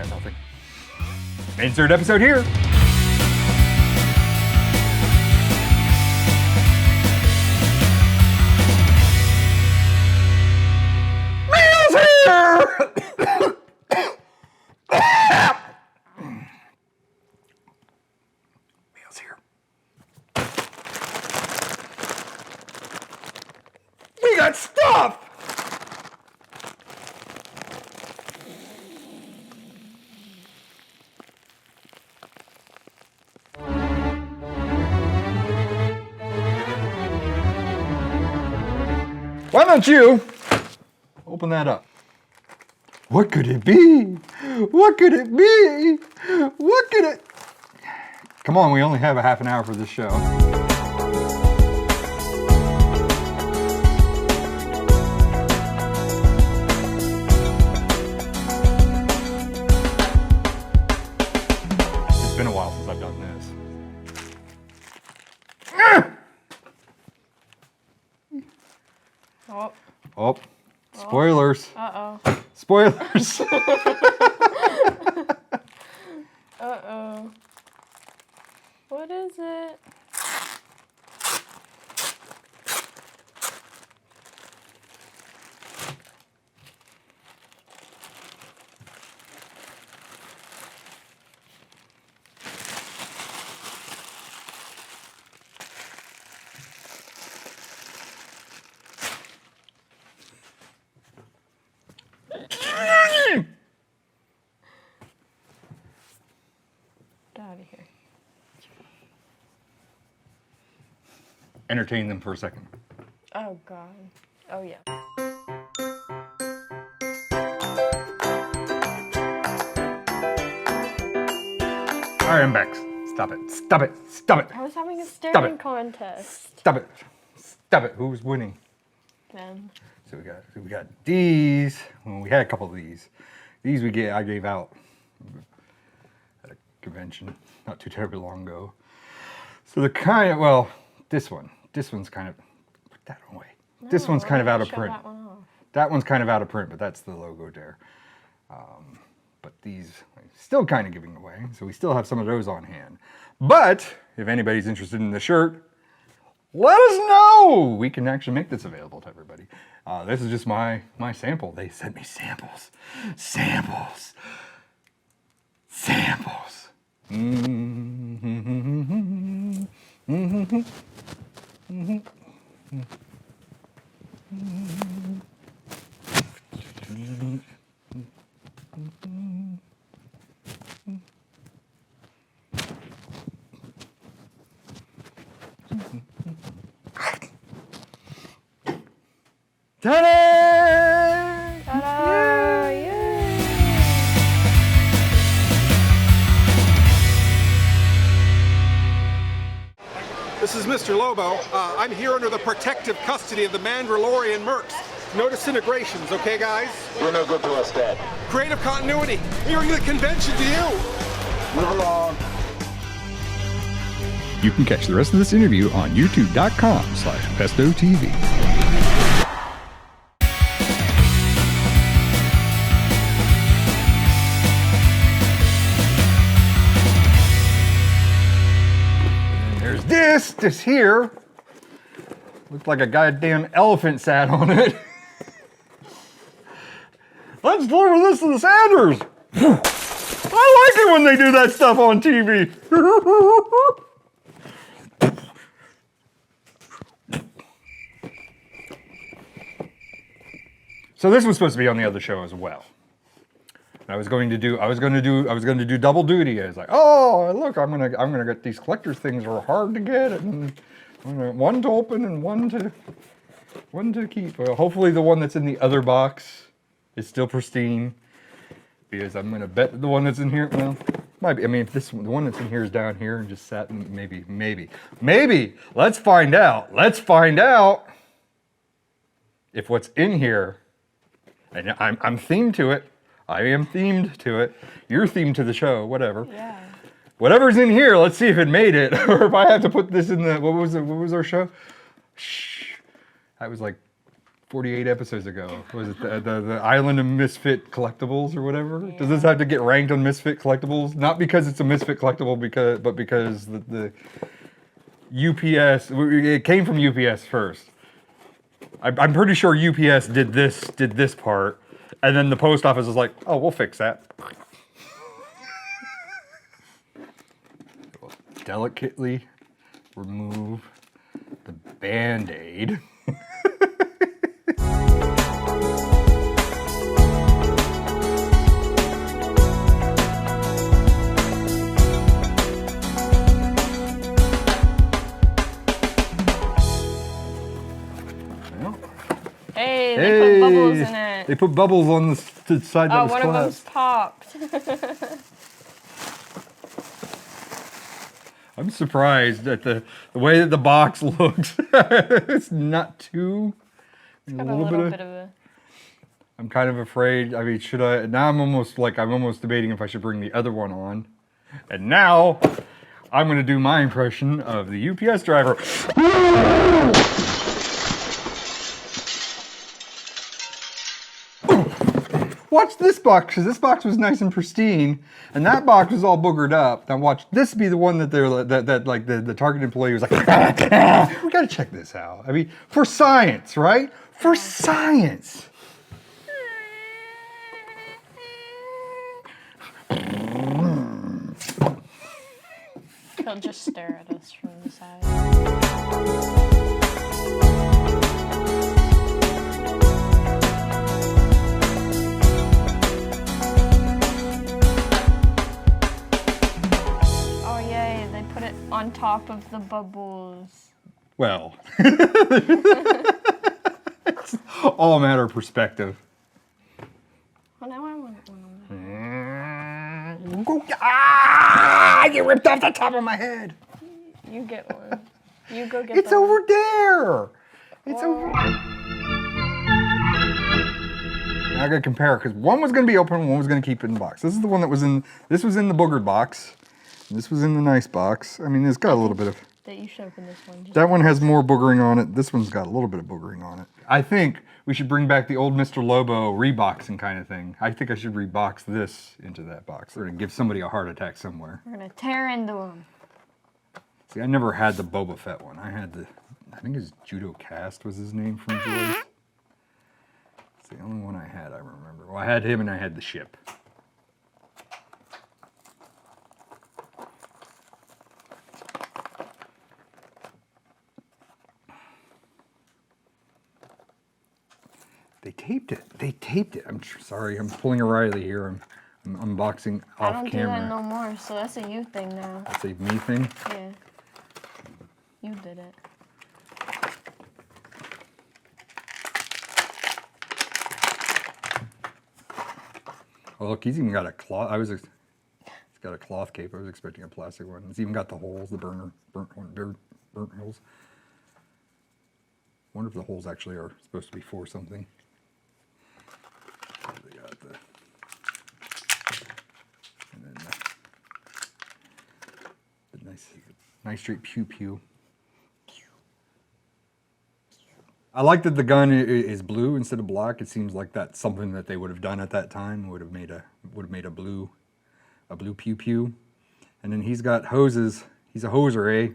got nothing. Insert episode here. Meal's here! Meal's here. We got stuff! Why don't you open that up? What could it be? What could it be? What could it... Come on, we only have a half an hour for this show. It's been a while since I've done this. Oh, spoilers. Uh-oh. Spoilers. Uh-oh. What is it? Get out of here. Entertain them for a second. Oh, God. Oh, yeah. All right, I'm back. Stop it. Stop it. Stop it. I was having a staring contest. Stop it. Stop it. Who's winning? Then. So we got these. Well, we had a couple of these. These I gave out at a convention not too terribly long ago. So the kind of, well, this one's kind of, put that away. No, this one's kind of out of show print. That one off. That one's kind of out of print, but that's the logo there. But these still kind of giving away, so we still have some of those on hand. But if anybody's interested in the shirt, let us know. We can actually make this available to everybody. This is just my sample. They sent me samples. Samples. Samples. Ta-da! Ta-da! Yay! This is Mr. Lobo. I'm here under the protective custody of the Mandalorian mercs. No disintegrations, okay, guys? You're no good to us, Dad. Creative continuity. Hearing the convention to you. Move along. You can catch the rest of this interview on youtube.com/Bestow TV. This here looked like a goddamn elephant sat on it. Let's deliver this to the Sanders. I like it when they do that stuff on TV. So this was supposed to be on the other show as well. I was going to do double duty. I was like, oh look, I'm gonna get these collector's things are hard to get, and one to open and one to keep. Well, hopefully the one that's in the other box is still pristine, because I'm gonna bet the one that's in here, well, might be. I mean, if the one that's in here is down here and just sat, maybe. Let's find out. Let's find out if what's in here, and I'm themed to it. I am themed to it. You're themed to the show, whatever. Yeah. Whatever's in here, let's see if it made it. Or if I have to put this in the, what was our show? Shh. That was like 48 episodes ago. Was it the Island of Misfit Collectibles or whatever? Yeah. Does this have to get ranked on Misfit Collectibles? Not because it's a Misfit Collectible, but because the UPS, it came from UPS first. I'm pretty sure UPS did this part, and then the post office was like, oh, we'll fix that. Delicately remove the Band-Aid. Hey, they put bubbles in it. They put bubbles on the side that was one of them's popped. I'm surprised at the way that the box looks. It's not too. It's got a little bit of a. I'm kind of afraid. I mean, should I? Now I'm almost debating if I should bring the other one on. And now I'm going to do my impression of the UPS driver. Watch this box, because this box was nice and pristine, and that box was all boogered up. Now watch this be the one that the Target employee was like, we gotta check this out. I mean, for science, right? For science. He'll just stare at us from the side. On top of the bubbles. Well, it's all a matter of perspective. Well, now I want one. I get ripped off the top of my head. You get one. You go get. It's over there. It's over. Now I gotta compare because one was gonna be open, and one was gonna keep it in the box. This is the one that was in. This was in the boogered box. This was in the nice box. I mean, it's got a little bit of... That you should open this one. That one has more boogering on it. This one's got a little bit of boogering on it. I think we should bring back the old Mr. Lobo reboxing kind of thing. I think I should rebox this into that box. We're going to give somebody a heart attack somewhere. We're going to tear into them. See, I never had the Boba Fett one. I had the... I think his BestowCast was his name from George. It's the only one I had, I remember. Well, I had him and I had the ship. They taped it. They taped it. I'm sorry. I'm pulling a Riley here. I'm unboxing off camera. I don't do that no more, so that's a you thing now. That's a me thing? Yeah. You did it. Oh, look, he's even got a cloth. It's got a cloth cape. I was expecting a plastic one. It's even got the holes, the burnt holes. I wonder if the holes actually are supposed to be for something. They got the, and then the nice straight pew pew. I like that the gun is blue instead of black. It seems like that's something that they would have done at that time. Would have made a blue pew pew. And then he's got hoses. He's a hoser, eh?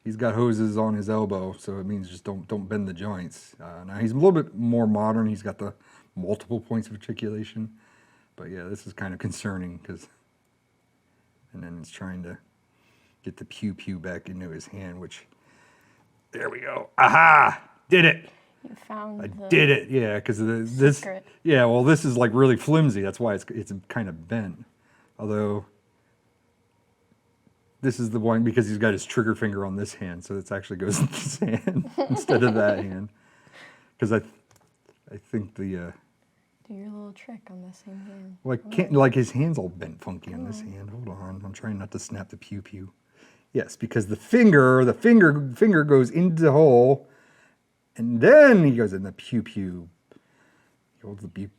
He's got hoses on his elbow, so it means just don't bend the joints. Now he's a little bit more modern. He's got the multiple points of articulation, but yeah, this is kind of concerning because. And then it's trying to get the pew pew back into his hand, which. There we go. Aha! Did it. You found. I did it. Yeah, because this. Secret. Yeah, well, this is like really flimsy. That's why it's kind of bent. Although. This is the one because he's got his trigger finger on this hand, so it actually goes in this hand instead of that hand. Because I think the. Do your little trick on the same hand. Well, I can't, like his hand's all bent funky on this hand. Hold on, I'm trying not to snap the pew pew. Yes, because the finger goes into the hole, and then he goes in the pew pew. He holds the pew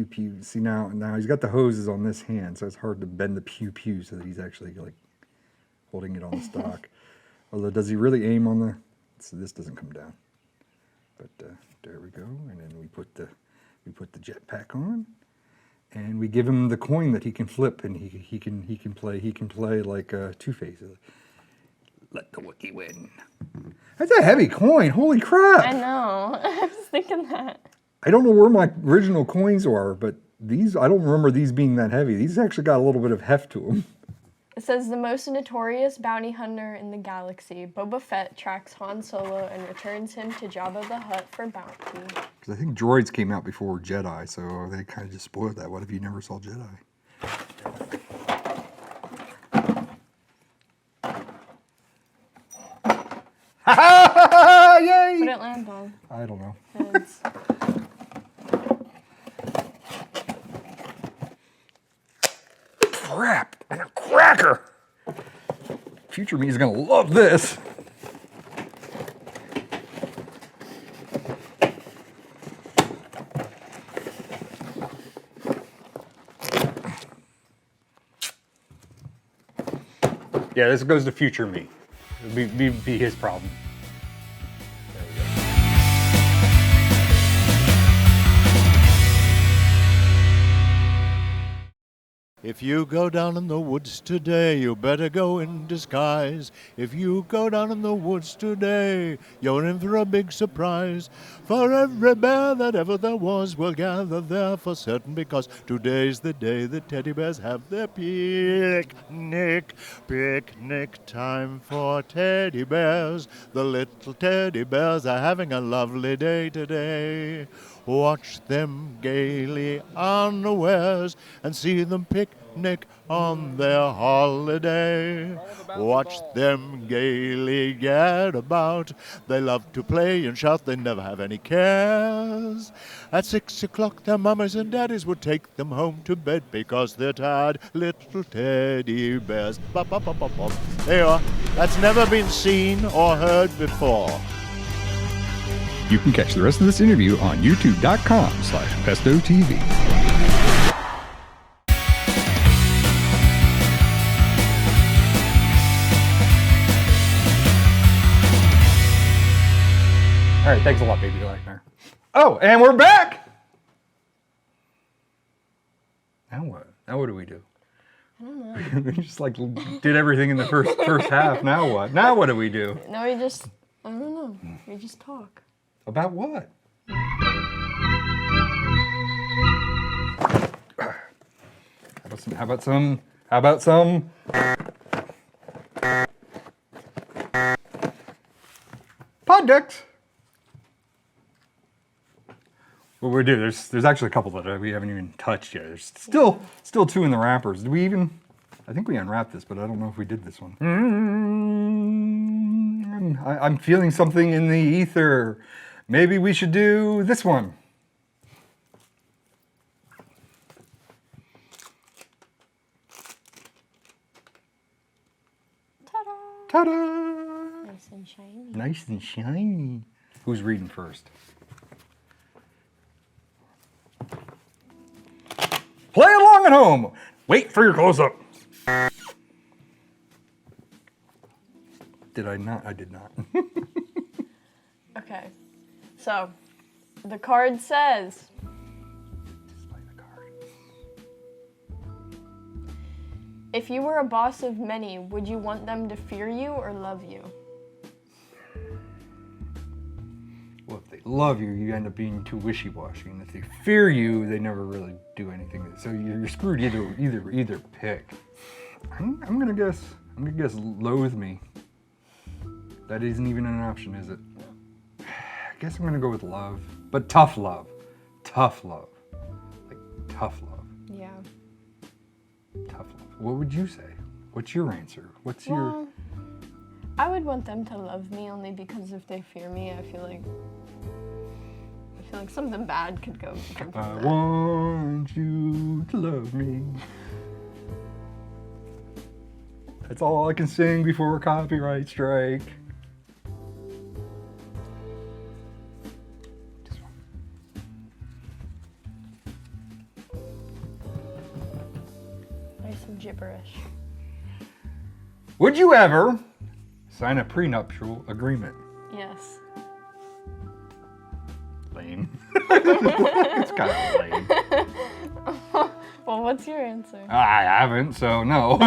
pew. See now he's got the hoses on this hand, so it's hard to bend the pew pew so that he's actually like. Holding it on the stock. Although, does he really aim on the... So this doesn't come down. But there we go, and then we put the jetpack on, and we give him the coin that he can flip, and he can play like Two-Face. Let the Wookiee win. That's a heavy coin. Holy crap! I know. I was thinking that. I don't know where my original coins are, but these, I don't remember these being that heavy. These actually got a little bit of heft to them. It says the most notorious bounty hunter in the galaxy, Boba Fett, tracks Han Solo and returns him to Jabba the Hutt for bounty. Because I think droids came out before Jedi, so they kind of just spoiled that. What if you never saw Jedi? Yay! What did it land on? I don't know. Heads. Crap! And a cracker! Future me is gonna love this. Yeah, this goes to future me. It'll be his problem. If you go down in the woods today, you better go in disguise. If you go down in the woods today, you're in for a big surprise. For every bear that ever there was will gather there for certain, because today's the day the teddy bears have their picnic. Picnic time for teddy bears. The little teddy bears are having a lovely day today. Watch them gaily unawares and see them picnic on their holiday. Watch them gaily get about. They love to play and shout, they never have any cares. At 6 o'clock their mommies and daddies would take them home to bed because they're tired little teddy bears. Bop, bop, bop, bop, bop. There you are. That's never been seen or heard before. You can catch the rest of this interview on youtube.com/Bestow TV. All right, thanks a lot, Baby Nightmare. Oh, and we're back! Now what? Now what do we do? I don't know. We just like did everything in the first half. Now what? Now what do we do? No, we just, I don't know. We just talk. About what? How about some podDecks? What we do? There's actually a couple that we haven't even touched yet. There's still two in the wrappers. Did we even? I think we unwrapped this, but I don't know if we did this one. I'm feeling something in the ether. Maybe we should do this one. Ta-da! Ta-da! Nice and shiny. Nice and shiny. Who's reading first? Play along at home. Wait for your close-up. Did I not? I did not. Okay. So, the card says, Display the card. if you were a boss of many, would you want them to fear you or love you? Well, if they love you, you end up being too wishy-washy, and if they fear you, they never really do anything. So you're screwed either pick. I'm gonna guess loathe me. That isn't even an option, is it? I guess I'm gonna go with love, but tough love. Tough love. Like tough love. Yeah. Tough love. What would you say? What's your answer? What's your... Well, I would want them to love me only because if they fear me, I feel like something bad could go from I that. want you to love me. That's all I can sing before a copyright strike. This one. Nice and gibberish. Would you ever sign a prenuptial agreement? Yes. It's kind of lame. Well, what's your answer? I haven't, so no.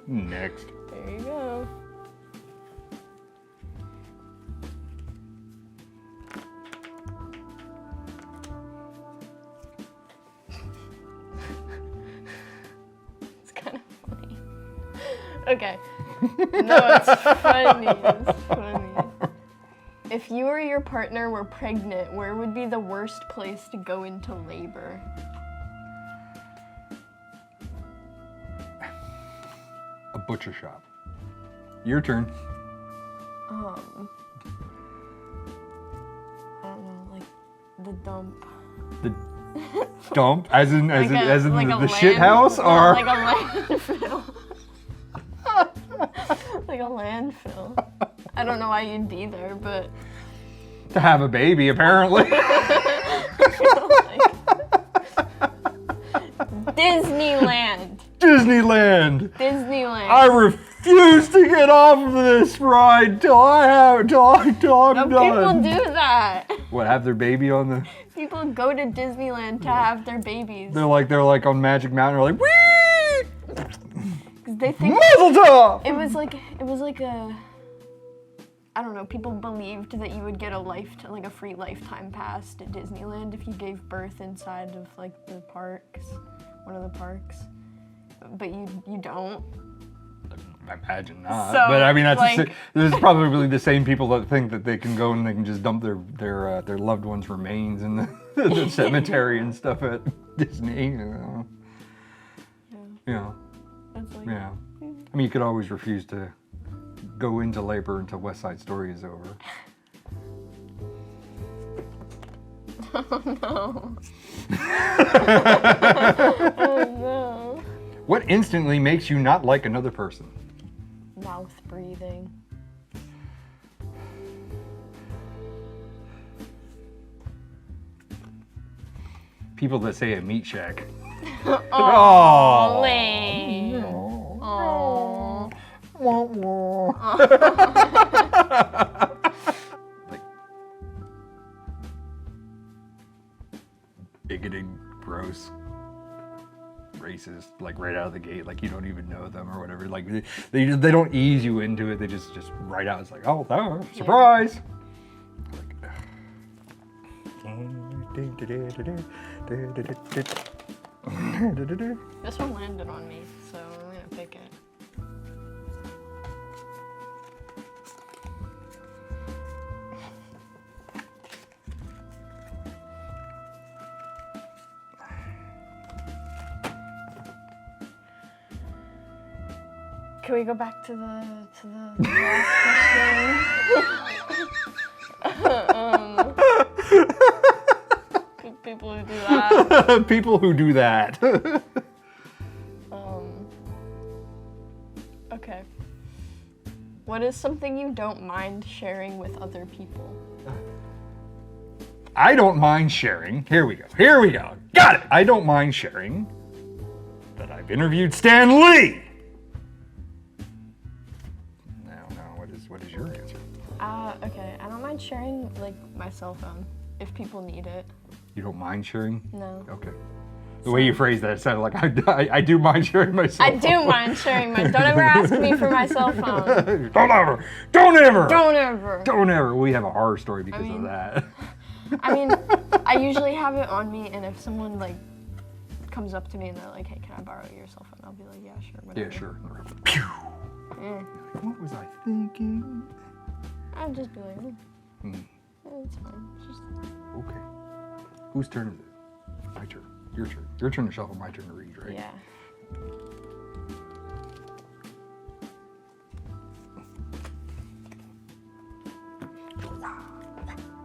Next. There you go. It's kind of funny. Okay. No, it's funny. It's funny. If you or your partner were pregnant, where would be the worst place to go into labor? A butcher shop. Your turn. I don't know, like the dump. The dump, as in Like the shit house, or like a landfill. Like a landfill. I don't know why you'd be there, but to have a baby, apparently. Disneyland. Disneyland. I Disneyland. refuse to get off of this ride till I'm No, done. people do that. What, have their baby on the? People go to Disneyland to have their babies. They're like on Magic Mountain. They're like, wee! 'Cause they think Mazel tov! it was like a. I don't know. People believed that you would get a free lifetime pass to Disneyland if you gave birth inside of like the parks, one of the parks. But you don't. I imagine not. So, but I mean, like- there's probably the same people that think that they can go and they can just dump their loved ones' remains in the cemetery and stuff at Disney. You know. Yeah. That's like, Yeah. I mean, you could always refuse to go into labor until West Side Story is over. Oh no. Oh no. What instantly makes you not like another person? Mouth breathing. People that say a meat shack. Oh, lame. Oh. Like bigoted, gross, racist, like right out of the gate, like you don't even know them or whatever. Like they don't ease you into it. They just right out. It's like, oh, no, surprise. This one landed on me, so I'm gonna pick it. Can we go back to the last question? People who do that. People who do that. Okay. What is something you don't mind sharing with other people? I don't mind sharing. Here we go. Got it. I don't mind sharing that I've interviewed Stan Lee. Now, what is your answer? Okay. I don't mind sharing like my cell phone if people need it. You don't mind sharing? No. Okay. The way you phrased that, it sounded like I do mind sharing my cell phone. I do mind sharing my. Don't ever ask me for my cell phone. Don't ever. Don't ever. We have a horror story because of that. I mean, I usually have it on me, and if someone like comes up to me and they're like, "Hey, can I borrow your cell phone?" I'll be like, "Yeah, sure." Whatever. Yeah, sure. Pew. What was I thinking? I'd just be like, yeah, it's fine. It's just... Okay. Whose turn is it? My turn. Your turn. Your turn to shuffle, my turn to read, right? Yeah.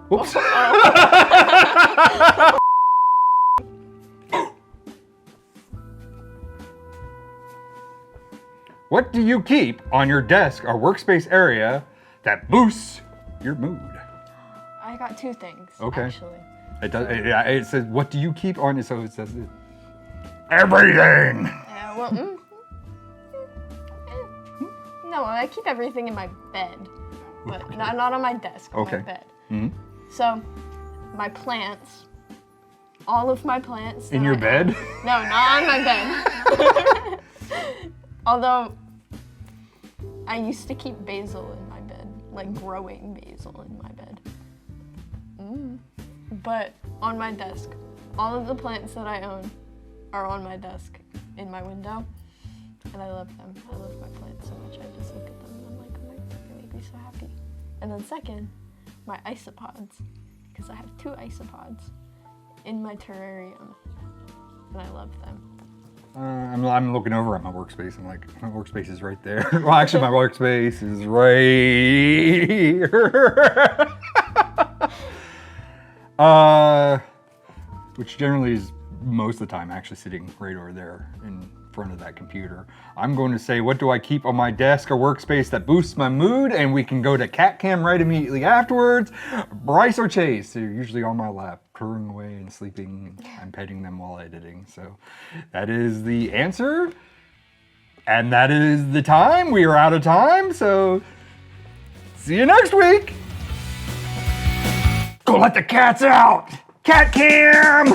Whoops. What do you keep on your desk or workspace area that boosts your mood? I got two things. Okay. Actually. It does. It says, "What do you keep on?" So it says, "Everything." Yeah. Well. No, I keep everything in my bed, but not on my desk. On Okay. my bed. Mhm. So, my plants. All of my plants. In your bed? No, not on my bed. Although, I used to keep basil in my bed, like growing basil in my bed. But on my desk, all of the plants that I own are on my desk in my window, and I love them. I love my plants so much. I just look at them and I'm like, oh my God, they make me so happy. And then second, my isopods, because I have 2 isopods in my terrarium, and I love them. I'm looking over at my workspace. I'm like, my workspace is right there. Well, actually, my workspace is right here. Which generally is most of the time actually sitting right over there in front of that computer. I'm going to say, what do I keep on my desk or workspace that boosts my mood? And we can go to cat cam right immediately afterwards. Bryce or Chase, they're usually on my lap, purring away and sleeping. I'm petting them while editing. So that is the answer. And that is the time. We are out of time. So see you next week. Go let the cats out. Cat cam.